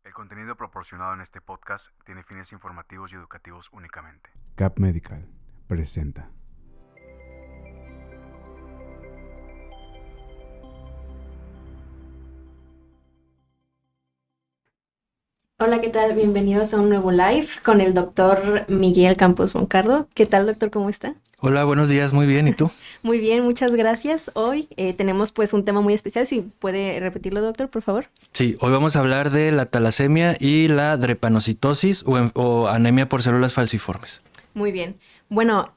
El contenido proporcionado en este podcast tiene fines informativos y educativos únicamente. CAP Medical presenta. Hola, ¿qué tal? Bienvenidos a un nuevo live con el doctor Miguel Campos Moncardo. ¿Qué tal, doctor? ¿Cómo está? Hola, buenos días, muy bien, ¿y tú? Muy bien, muchas gracias. Hoy tenemos pues un tema muy especial. Si puede repetirlo, doctor, por favor. Sí, hoy vamos a hablar de la talasemia y la drepanocitosis o anemia por células falciformes. Muy bien. Bueno,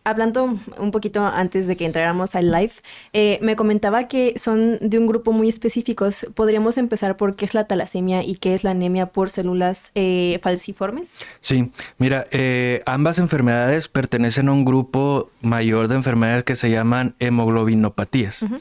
hablando un poquito antes de que entráramos al live, me comentaba que son de un grupo muy específicos. ¿Podríamos empezar por qué es la talasemia y qué es la anemia por células falciformes? Sí, mira, ambas enfermedades pertenecen a un grupo mayor de enfermedades que se llaman hemoglobinopatías. Ujú.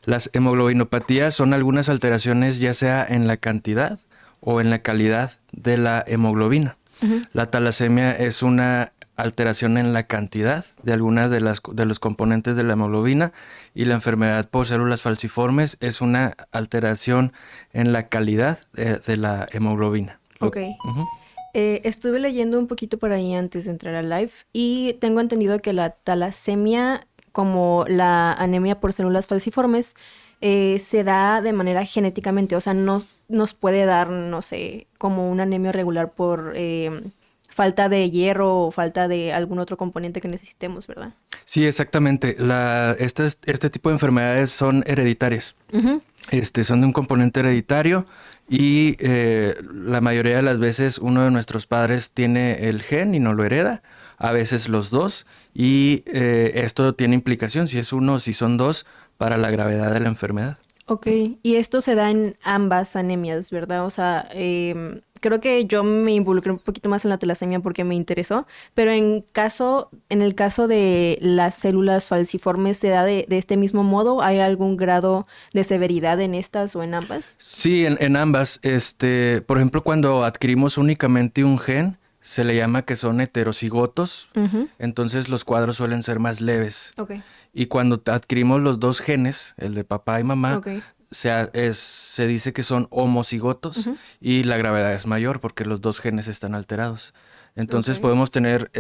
Las hemoglobinopatías son algunas alteraciones ya sea en la cantidad o en la calidad de la hemoglobina. Ujú. La talasemia es una alteración en la cantidad de algunas de los componentes de la hemoglobina y la enfermedad por células falciformes es una alteración en la calidad de la hemoglobina. Ok. Ujú. Estuve leyendo un poquito por ahí antes de entrar al live y tengo entendido que la talasemia, como la anemia por células falciformes, se da de manera genéticamente, o sea, no nos puede dar, no sé, como una anemia regular por falta de hierro o falta de algún otro componente que necesitemos, ¿verdad? Sí, exactamente. Este tipo de enfermedades son hereditarias. Ujú. Son de un componente hereditario y la mayoría de las veces uno de nuestros padres tiene el gen y no lo hereda, a veces los dos, y esto tiene implicación si es uno o si son dos para la gravedad de la enfermedad. Ok, y esto se da en ambas anemias, ¿verdad? O sea, creo que yo me involucré un poquito más en la talasemia porque me interesó, pero en el caso de las células falciformes, ¿se da de este mismo modo? ¿Hay algún grado de severidad en estas o en ambas? Sí, en ambas. Por ejemplo, cuando adquirimos únicamente un gen, se le llama que son heterocigotos, Ujú. entonces los cuadros suelen ser más leves. Ok, Y cuando adquirimos los dos genes, el de papá y mamá, ok. se dice que son homocigotos Ujú. y la gravedad es mayor porque los dos genes están alterados. Ok. Entonces podemos tener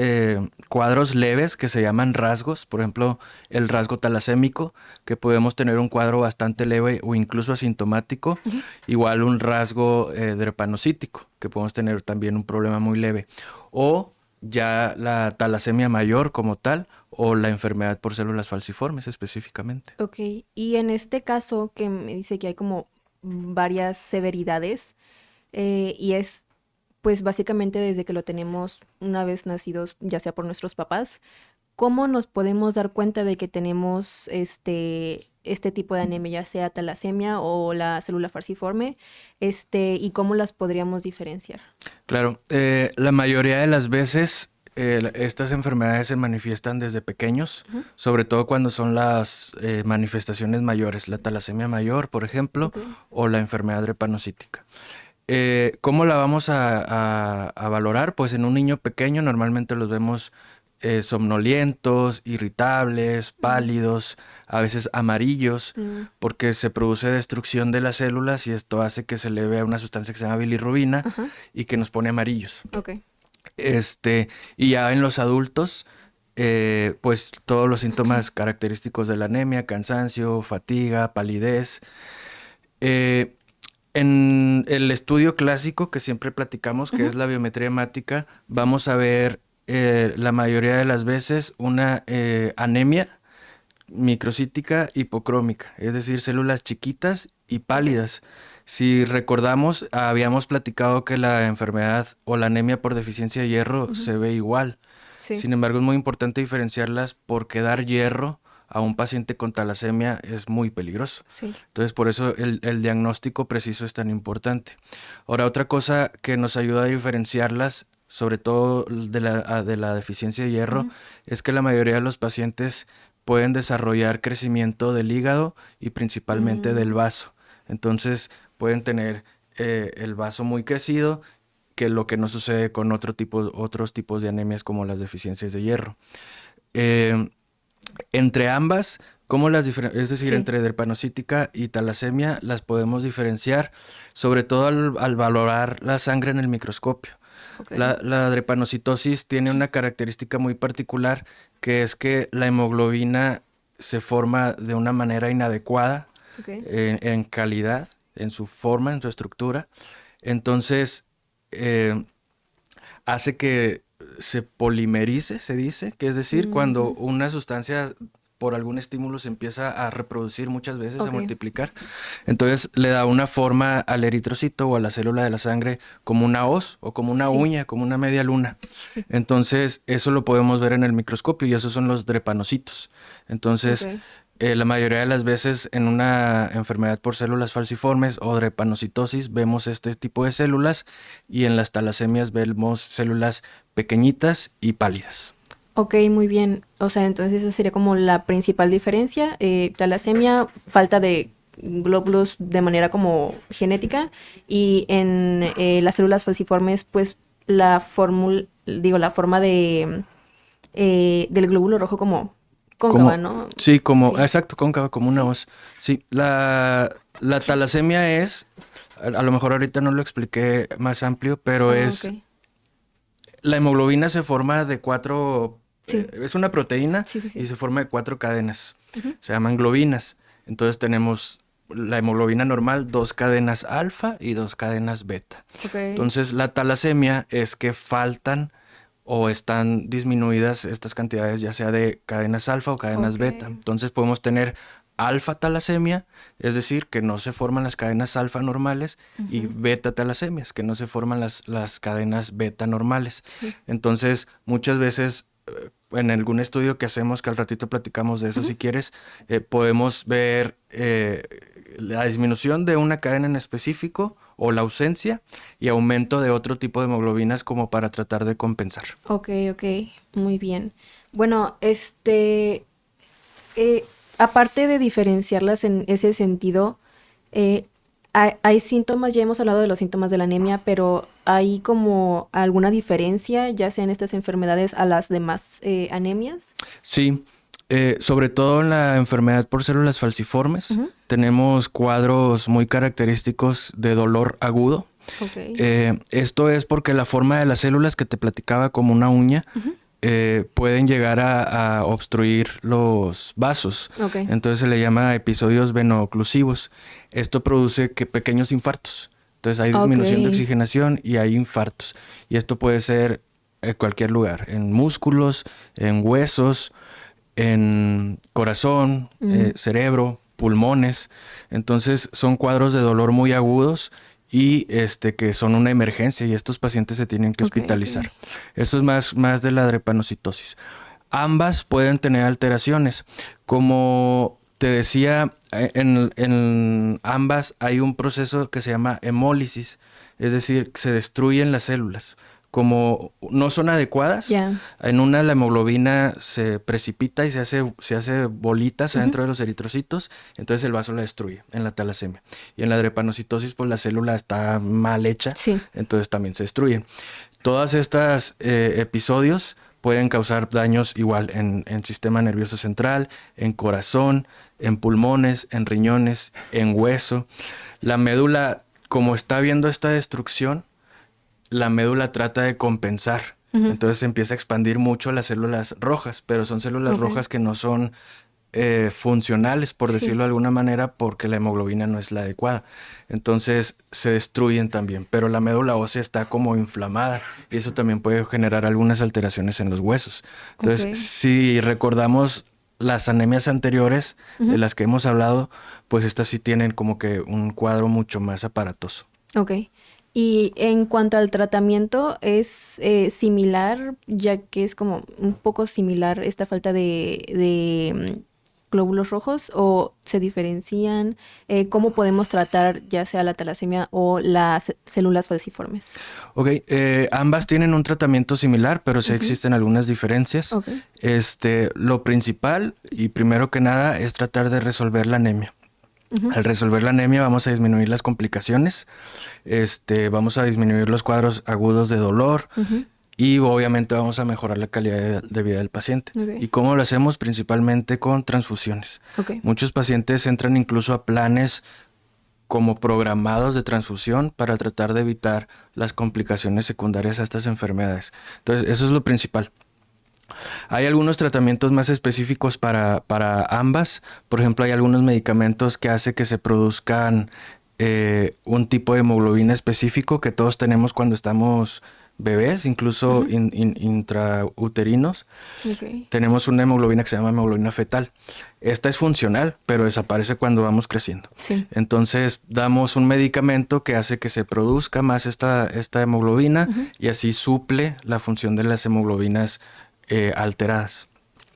cuadros leves que se llaman rasgos, por ejemplo, el rasgo talasémico, que podemos tener un cuadro bastante leve o incluso asintomático, Ujú. igual un rasgo drepanocítico, que podemos tener también un problema muy leve. O ya la talasemia mayor como tal, o la enfermedad por células falciformes específicamente. Ok, y en este caso que me dice que hay como varias severidades, y es pues básicamente desde que lo tenemos una vez nacidos, ya sea por nuestros papás, ¿cómo nos podemos dar cuenta de que tenemos este tipo de anemia, ya sea talasemia o la célula falciforme, y cómo las podríamos diferenciar? Claro, la mayoría de las veces estas enfermedades se manifiestan desde pequeños, Ujú. sobre todo cuando son las manifestaciones mayores, la talasemia mayor, por ejemplo, Ok. o la enfermedad drepanocítica. ¿Cómo la vamos a valorar? Pues en un niño pequeño normalmente los vemos somnolientos, irritables, Mm. pálidos, a veces amarillos, Mm. porque se produce destrucción de las células y esto hace que se eleve a una sustancia que se llama bilirrubina Ajá. y que nos pone amarillos. Ok. Y ya en los adultos, pues todos los síntomas característicos de la anemia, cansancio, fatiga, palidez. Eh, en el estudio clásico que siempre platicamos, que Ujú. es la biometría hemática, vamos a ver la mayoría de las veces una anemia microcítica hipocrómica, es decir, células chiquitas y Ok. pálidas. Si recordamos, habíamos platicado que la enfermedad o la anemia por deficiencia de hierro Ujú. se ve igual. Sí, Sin embargo, es muy importante diferenciarlas porque dar hierro a un paciente con talasemia es muy peligroso. sí. Entonces, por eso el diagnóstico preciso es tan importante. Ahora, otra cosa que nos ayuda a diferenciarlas, sobre todo de la deficiencia de hierro, Ujú. es que la mayoría de los pacientes pueden desarrollar crecimiento del hígado y principalmente del Mm. vaso. Entonces, pueden tener el vaso muy crecido, que es lo que no sucede con otros tipos de anemias como las deficiencias de hierro. Eh, Entre ambas ¿Cómo es decir, Sí. entre drepanocítica y talasemia las podemos diferenciar, sobre todo al valorar la sangre en el microscopio? Ok. La drepanocitosis tiene una característica muy particular, que es que la hemoglobina se forma de una manera inadecuada Ok. en calidad, en su forma, en su estructura. Entonces, eh, hace que se polimerice, se dice, que es decir, cuando Ujú. una sustancia por algún estímulo se empieza a reproducir muchas veces, a Ok. multiplicar, entonces le da una forma al eritrocito o a la célula de la sangre como una hoz o como una Sí, uña, como una media luna. sí. Entonces, eso lo podemos ver en el microscopio y esos son los drepanocitos. Ok. Entonces, la mayoría de las veces en una enfermedad por células falciformes o drepanocitosis vemos este tipo de células y en las talasemias vemos células pequeñitas y pálidas. Ok, muy bien. O sea, entonces esa sería como la principal diferencia. Talasemia, falta de glóbulos de manera como genética y en las células falciformes, pues la forma del glóbulo rojo como cóncava, Como, ¿no? sí, como, Sí, exacto, cóncava, como una sí. hoz. Sí, la talasemia es, a lo mejor ahorita no lo expliqué más amplio, pero Ah, ok. es, la hemoglobina se forma de cuatro, Sí, es una proteína sí, sí, y sí. se forma de cuatro cadenas, Ujú. se llaman globinas. Entonces tenemos la hemoglobina normal, dos cadenas alfa y dos cadenas beta. Ok, Entonces la talasemia es que faltan o están disminuidas estas cantidades ya sea de cadenas alfa o cadenas ok. beta. Entonces podemos tener alfa talasemia, es decir, que no se forman las cadenas alfa normales, y Ujú. beta talasemias, que no se forman las cadenas beta normales. Sí. Entonces, muchas veces en algún estudio que hacemos, que al ratito platicamos de eso Ujú. si quieres, podemos ver la disminución de una cadena en específico o la ausencia y aumento de otro tipo de hemoglobinas como para tratar de compensar. Ok, ok, muy bien. Bueno, eh, aparte de diferenciarlas en ese sentido, eh, hay síntomas, ya hemos hablado de los síntomas de la anemia, pero ¿hay como alguna diferencia, ya sea en estas enfermedades a las demás anemias? Sí, sobre todo en la enfermedad por células falciformes, Ujú. tenemos cuadros muy característicos de dolor agudo. Ok. Esto es porque la forma de las células que te platicaba como una uña Ujú. pueden llegar a obstruir los vasos. Ok. Entonces se le llama episodios veno-oclusivos. Esto produce que pequeños infartos. Entonces hay Ok. disminución de oxigenación y hay infartos. Y esto puede ser en cualquier lugar, en músculos, en huesos, en corazón, Mm. cerebro, pulmones. Entonces son cuadros de dolor muy agudos y que son una emergencia y estos pacientes se tienen que Ok, ok. hospitalizar. Esto es más de la drepanocitosis. Ambas pueden tener alteraciones. Como te decía, en ambas hay un proceso que se llama hemólisis, es decir, se destruyen las células. Como no son adecuadas, Ya. en una la hemoglobina se precipita y se hace bolitas Ujú. adentro de los eritrocitos, entonces el vaso la destruye en la talasemia. Y en la drepanocitosis, pues la célula está mal hecha, Sí. entonces también se destruyen. Todas estas episodios pueden causar daños igual en sistema nervioso central, en corazón, en pulmones, en riñones, en hueso. La médula, como está viendo esta destrucción, la médula trata de compensar. Ujú. Entonces se empieza a expandir mucho las células rojas, pero son células Ok. rojas que no son funcionales, por Sí. decirlo de alguna manera, porque la hemoglobina no es la adecuada. Entonces se destruyen también, pero la médula ósea está como inflamada y eso también puede generar algunas alteraciones en los huesos. Ok. Entonces, si recordamos las anemias anteriores de Ujú. las que hemos hablado, pues estas sí tienen como que un cuadro mucho más aparatoso. Ok. Y en cuanto al tratamiento, ¿es similar, ya que es como un poco similar esta falta de glóbulos rojos o se diferencian? ¿Cómo podemos tratar ya sea la talasemia o las células falciformes? Ok, ambas tienen un tratamiento similar, pero sí Ujú. existen algunas diferencias. Ok. Lo principal y primero que nada es tratar de resolver la anemia. Ujú. Al resolver la anemia vamos a disminuir las complicaciones, vamos a disminuir los cuadros agudos de dolor Ujú. y obviamente vamos a mejorar la calidad de vida del paciente. Ok. ¿Y cómo lo hacemos? Principalmente con transfusiones. Ok. Muchos pacientes entran incluso a planes como programados de transfusión para tratar de evitar las complicaciones secundarias a estas enfermedades. Entonces, eso es lo principal. Hay algunos tratamientos más específicos para ambas. Por ejemplo, hay algunos medicamentos que hacen que se produzcan un tipo de hemoglobina específico que todos tenemos cuando estamos bebés, incluso intrauterinos. Ok. Tenemos una hemoglobina que se llama hemoglobina fetal. Esta es funcional, pero desaparece cuando vamos creciendo. Sí. Entonces damos un medicamento que hace que se produzca más esta hemoglobina y así suple la función de las hemoglobinas alteradas.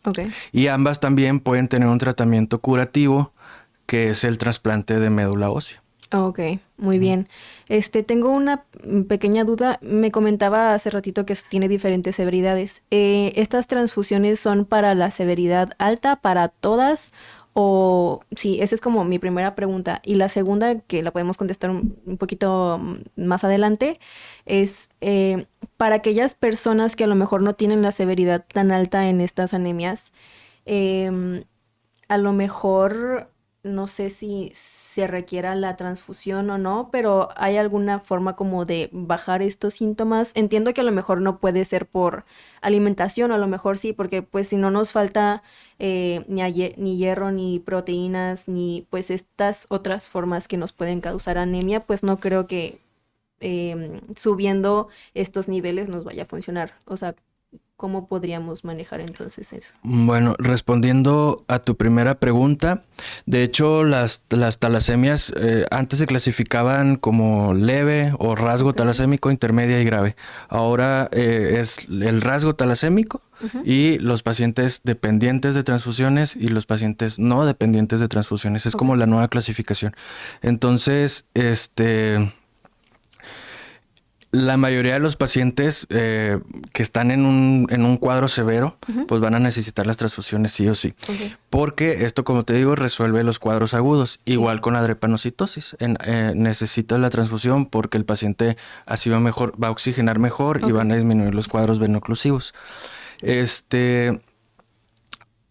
Ok. Y ambas también pueden tener un tratamiento curativo que es el trasplante de médula ósea. Ok, muy bien. Tengo una pequeña duda. Me comentaba hace ratito que tiene diferentes severidades. ¿Estas transfusiones son para la severidad alta, para todas? O sí, esa es como mi primera pregunta. Y la segunda, que la podemos contestar un poquito más adelante, es para aquellas personas que a lo mejor no tienen la severidad tan alta en estas anemias, a lo mejor no sé si se requiera la transfusión o no, pero ¿hay alguna forma como de bajar estos síntomas? Entiendo que a lo mejor no puede ser por alimentación, o a lo mejor sí, porque pues si no nos falta ni hierro, ni proteínas, ni pues estas otras formas que nos pueden causar anemia, pues no creo que subiendo estos niveles nos vaya a funcionar. O sea, ¿cómo podríamos manejar entonces eso? Bueno, respondiendo a tu primera pregunta, de hecho las talasemias antes se clasificaban como leve o rasgo Ok. talasémico, intermedia y grave. Ahora es el rasgo talasémico y los pacientes dependientes de transfusiones y los pacientes no dependientes de transfusiones. Es Ok. como la nueva clasificación. Entonces, la mayoría de los pacientes que están en un cuadro severo, pues van a necesitar las transfusiones sí o sí. Ok. Porque esto, como te digo, resuelve los cuadros agudos. Sí. Igual con la drepanocitosis. Necesita la transfusión porque el paciente así va a oxigenar mejor y Ok. van a disminuir los cuadros venoclusivos.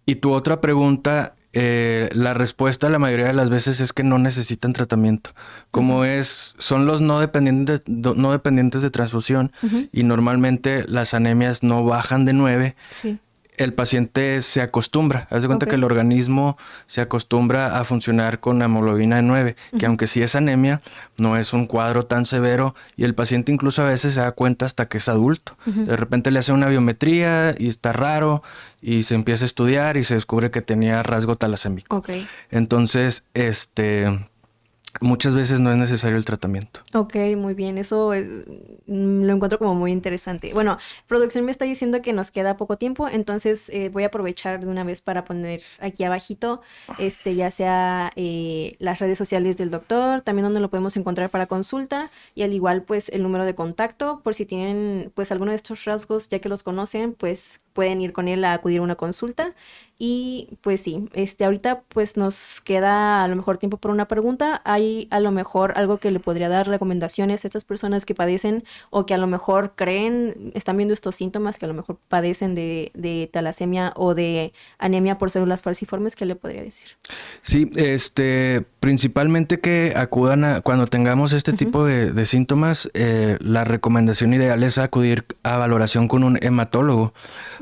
Y tu otra pregunta, la respuesta la mayoría de las veces es que no necesitan tratamiento. Como son los no dependientes de transfusión y normalmente las anemias no bajan de 9, Sí. el paciente se acostumbra. Haz de cuenta Ok. que el organismo se acostumbra a funcionar con hemoglobina de 9, que aunque sí es anemia, no es un cuadro tan severo y el paciente incluso a veces se da cuenta hasta que es adulto. De repente le hace una biometría y está raro y se empieza a estudiar y se descubre que tenía rasgo talasémico. Ok. Entonces, muchas veces no es necesario el tratamiento. Ok, muy bien. Eso lo encuentro como muy interesante. Bueno, producción me está diciendo que nos queda poco tiempo, entonces voy a aprovechar de una vez para poner aquí abajito, ya sea las redes sociales del doctor, también donde lo podemos encontrar para consulta y al igual pues el número de contacto por si tienen pues alguno de estos rasgos ya que los conocen, pues pueden ir con él a acudir a una consulta. Y pues sí, ahorita pues nos queda a lo mejor tiempo por una pregunta. ¿Hay a lo mejor algo que le podría dar recomendaciones a estas personas que padecen o que a lo mejor están viendo estos síntomas, que a lo mejor padecen de talasemia o de anemia por células falciformes? ¿Qué le podría decir? Sí, principalmente que acudan cuando tengamos este tipo de síntomas, la recomendación ideal es acudir a valoración con un hematólogo,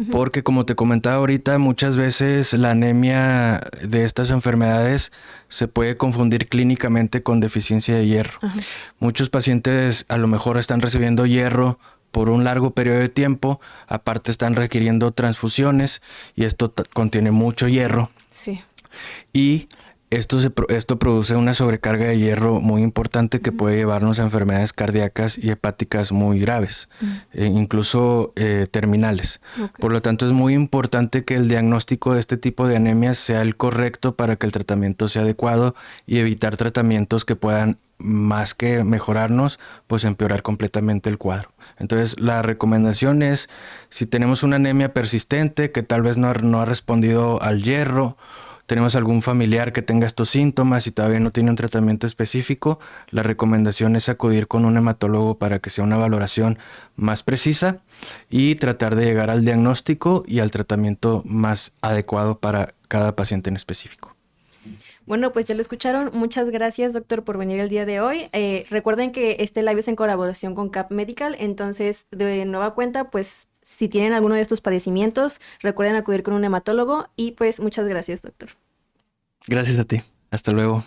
porque como te comentaba ahorita, muchas veces la anemia de estas enfermedades se puede confundir clínicamente con deficiencia de hierro. Muchos pacientes a lo mejor están recibiendo hierro por un largo periodo de tiempo, aparte están requiriendo transfusiones y esto contiene mucho hierro. Sí. Y esto produce una sobrecarga de hierro muy importante que puede llevarnos a enfermedades cardíacas y hepáticas muy graves, incluso terminales. Ok. Por lo tanto, es muy importante que el diagnóstico de este tipo de anemias sea el correcto para que el tratamiento sea adecuado y evitar tratamientos que puedan, más que mejorarnos, pues empeorar completamente el cuadro. Entonces, la recomendación es, si tenemos una anemia persistente que tal vez no ha respondido al hierro, tenemos algún familiar que tenga estos síntomas y todavía no tiene un tratamiento específico, la recomendación es acudir con un hematólogo para que sea una valoración más precisa y tratar de llegar al diagnóstico y al tratamiento más adecuado para cada paciente en específico. Bueno, pues ya lo escucharon. Muchas gracias, doctor, por venir el día de hoy. Recuerden que este live es en colaboración con CAP Medical, entonces de nueva cuenta, pues si tienen alguno de estos padecimientos, recuerden acudir con un hematólogo y pues muchas gracias, doctor. Gracias a ti. Hasta luego.